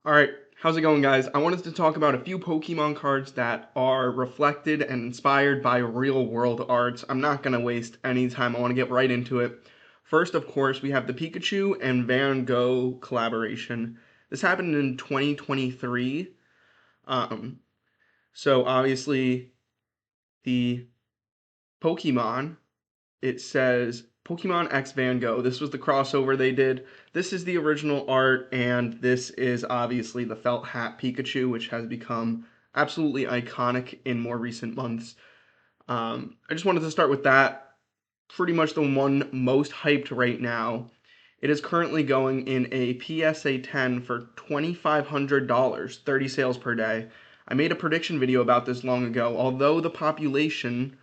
Alright, how's it going, guys? I wanted to talk about a few Pokemon cards that are reflected and inspired by real-world arts. I'm not going to waste any time. I want to get right into it. First, of course, we have the Pikachu and Van Gogh collaboration. This happened in 2023. Um, so obviously, the Pokemon, it says Pokemon X Van Gogh. This was the crossover they did. This is the original art, and this is obviously the felt hat Pikachu, which has become absolutely iconic in more recent months. I just wanted to start with that. Pretty much the one most hyped right now. It is currently going in a PSA 10 for $2,500, 30 sales per day. I made a prediction video about this long ago. Although the population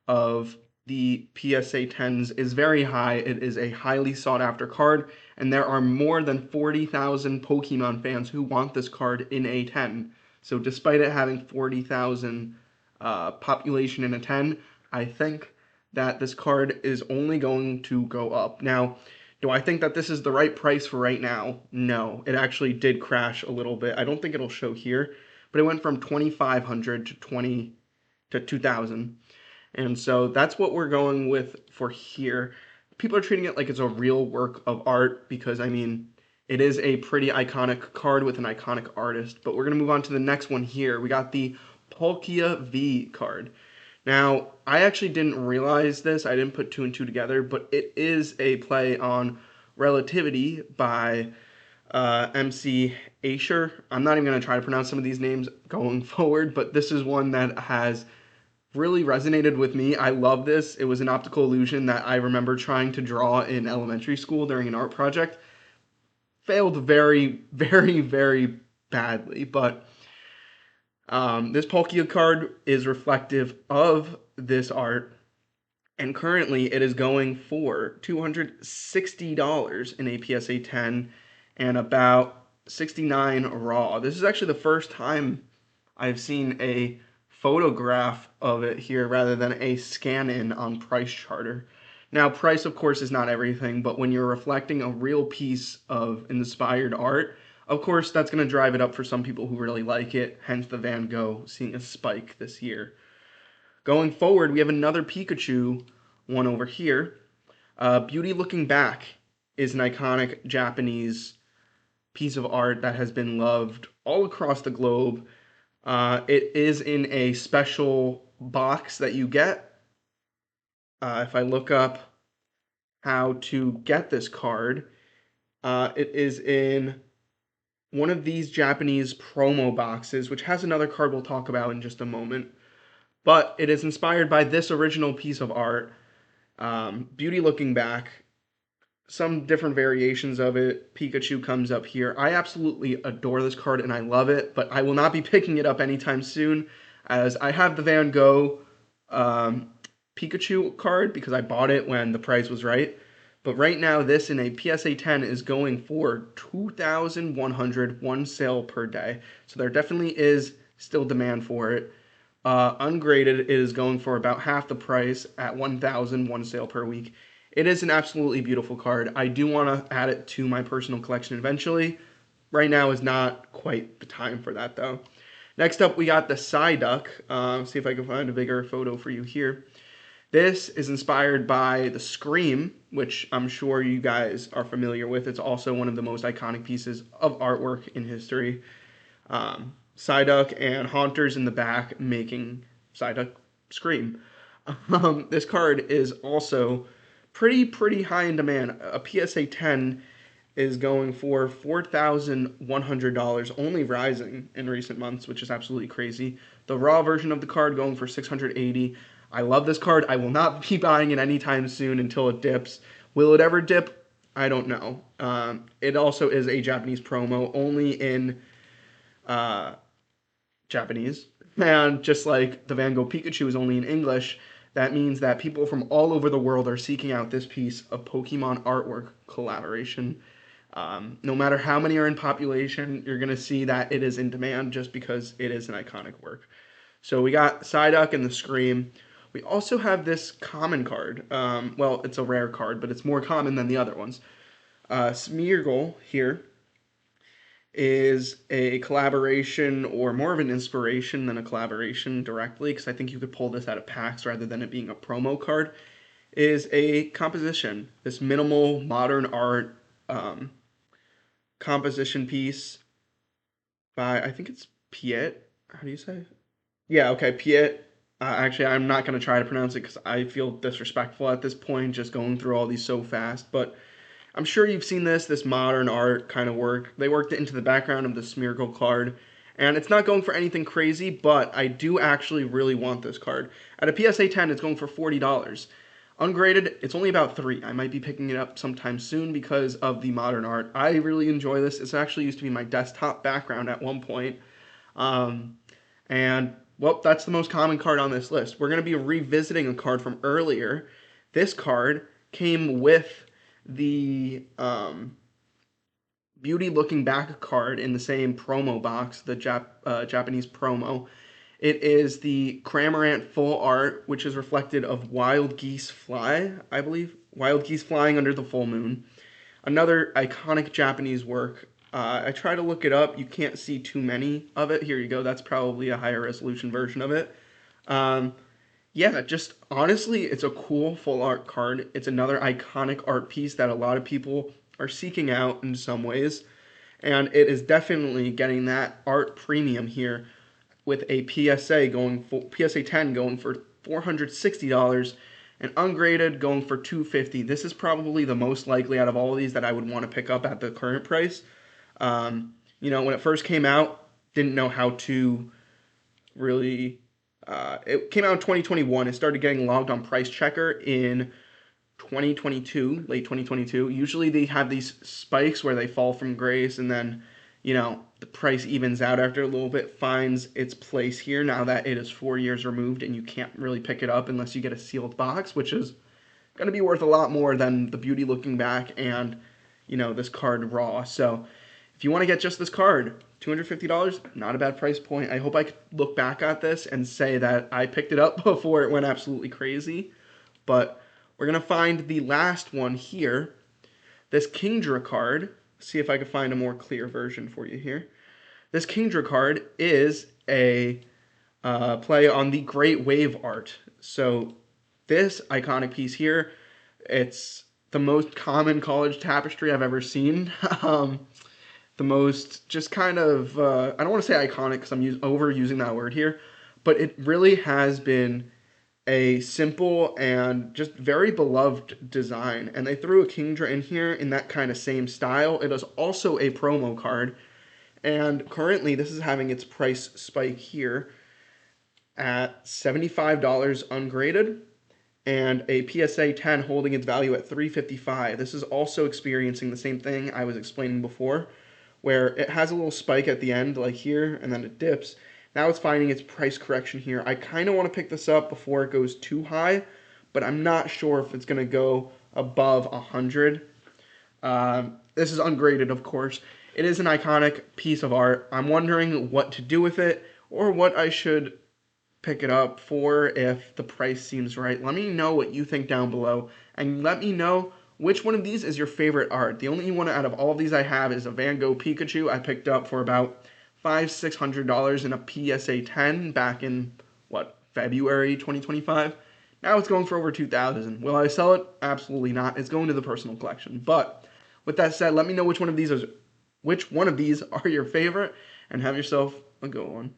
of the PSA 10s is very high. It is a highly sought after card, and there are more than 40,000 Pokemon fans who want this card in a 10. So, despite it having 40,000 population in a 10, I think that this card is only going to go up. Now, do I think that this is the right price for right now? No, it actually did crash a little bit. I don't think it'll show here, but it went from 2,500 to 2,000. And so that's what we're going with for here. People are treating it like it's a real work of art because, I mean, it is a pretty iconic card with an iconic artist. But we're going to move on to the next one here. We got the Palkia V card. Now, I actually didn't realize this. I didn't put two and two together, but it is a play on Relativity by MC Escher. I'm not even going to try to pronounce some of these names going forward, but this is one that has really resonated with me. I love this. It was an optical illusion that I remember trying to draw in elementary school during an art project. Failed very, very, very badly, but this Palkia card is reflective of this art, and currently it is going for $260 in a PSA 10 and about 69 raw. This is actually the first time I've seen a photograph of it here rather than a scan-in on Price Charter. Now, price, of course, is not everything, but when you're reflecting a real piece of inspired art, of course, that's going to drive it up for some people who really like it, hence the Van Gogh seeing a spike this year. Going forward, we have another Pikachu one over here. Beauty Looking Back is an iconic Japanese piece of art that has been loved all across the globe. It is in a special box that you get. If I look up how to get this card, it is in one of these Japanese promo boxes, which has another card we'll talk about in just a moment. But it is inspired by this original piece of art, Beauty Looking Back. Some different variations of it. Pikachu comes up here. I absolutely adore this card and I love it, but I will not be picking it up anytime soon as I have the Van Gogh um, Pikachu card because I bought it when the price was right. But right now, this in a PSA 10 is going for 2,100 one sale per day. So there definitely is still demand for it. Ungraded, it is going for about half the price at 1,000 one sale per week. It is an absolutely beautiful card. I do want to add it to my personal collection eventually. Right now is not quite the time for that though. Next up, we got the Psyduck. See if I can find a bigger photo for you here. This is inspired by the Scream, which I'm sure you guys are familiar with. It's also one of the most iconic pieces of artwork in history. Psyduck and Haunters in the back making Psyduck scream. This card is also pretty high in demand. A PSA 10 is going for $4,100, only rising in recent months, which is absolutely crazy. The raw version of the card going for 680. I love this card. I will not be buying it anytime soon until it dips. Will it ever dip? I don't know. It also is a Japanese promo, only in uh, Japanese. And just like the Van Gogh Pikachu is only in English, that means that people from all over the world are seeking out this piece of Pokemon artwork collaboration. No matter how many are in population, you're going to see that it is in demand just because it is an iconic work. So we got Psyduck and the Scream. We also have this common card. Well, it's a rare card, but it's more common than the other ones. Smeargle here. is a collaboration or more of an inspiration than a collaboration directly, because I think you could pull this out of packs rather than it being a promo card, is a composition. This minimal modern art um, composition piece by, I think it's Piet. How do you say? Yeah, okay, Piet. Actually, I'm not going to try to pronounce it because I feel disrespectful at this point, just going through all these so fast. But I'm sure you've seen this modern art kind of work. They worked it into the background of the Smeargle card. And it's not going for anything crazy, but I do actually really want this card. At a PSA 10, it's going for $40. Ungraded, it's only about 3. I might be picking it up sometime soon because of the modern art. I really enjoy this. It's actually used to be my desktop background at one point. Um, and, well, that's the most common card on this list. We're going to be revisiting a card from earlier. This card came with the Beauty Looking Back card in the same promo box, the Japanese promo. It is the Cramorant full art, which is reflected of Wild Geese Fly, I believe. Wild Geese Flying Under the Full Moon. Another iconic Japanese work. I try to look it up. You can't see too many of it. Here you go. That's probably a higher resolution version of it. Um, yeah, just honestly, it's a cool full art card. It's another iconic art piece that a lot of people are seeking out in some ways. And it is definitely getting that art premium here with a PSA going for PSA 10 going for $460 and ungraded going for $250. This is probably the most likely out of all of these that I would want to pick up at the current price. When it first came out, didn't know how to really. It came out in 2021. It started getting logged on Price Checker in 2022, late 2022. Usually they have these spikes where they fall from grace and then, the price evens out after a little bit, finds its place here now that it is 4 years removed and you can't really pick it up unless you get a sealed box, which is going to be worth a lot more than the Beauty Looking Back and, this card raw. So if you want to get just this card, $250, not a bad price point. I hope I could look back at this and say that I picked it up before it went absolutely crazy. But we're going to find the last one here, this Kingdra card. See if I can find a more clear version for you here. This Kingdra card is a play on the Great Wave art. So this iconic piece here, it's the most common college tapestry I've ever seen. The most just kind of, I don't want to say iconic because I'm overusing that word here, but it really has been a simple and just very beloved design. And they threw a Kingdra in here in that kind of same style. It is also a promo card. And currently this is having its price spike here at $75 ungraded and a PSA 10 holding its value at $355. This is also experiencing the same thing I was explaining before, where it has a little spike at the end like here and then it dips. Now it's finding its price correction here. I kind of want to pick this up before it goes too high, but I'm not sure if it's going to go above 100. This is ungraded, of course. It is an iconic piece of art. I'm wondering what to do with it or what I should pick it up for if the price seems right. Let me know what you think down below, and let me know which one of these is your favorite art. The only one out of all of these I have is a Van Gogh Pikachu I picked up for about $500-600 in a PSA 10 back in, February 2025. Now it's going for over $2,000. Will I sell it? Absolutely not. It's going to the personal collection. But with that said, let me know which one of these are your favorite, and have yourself a good one.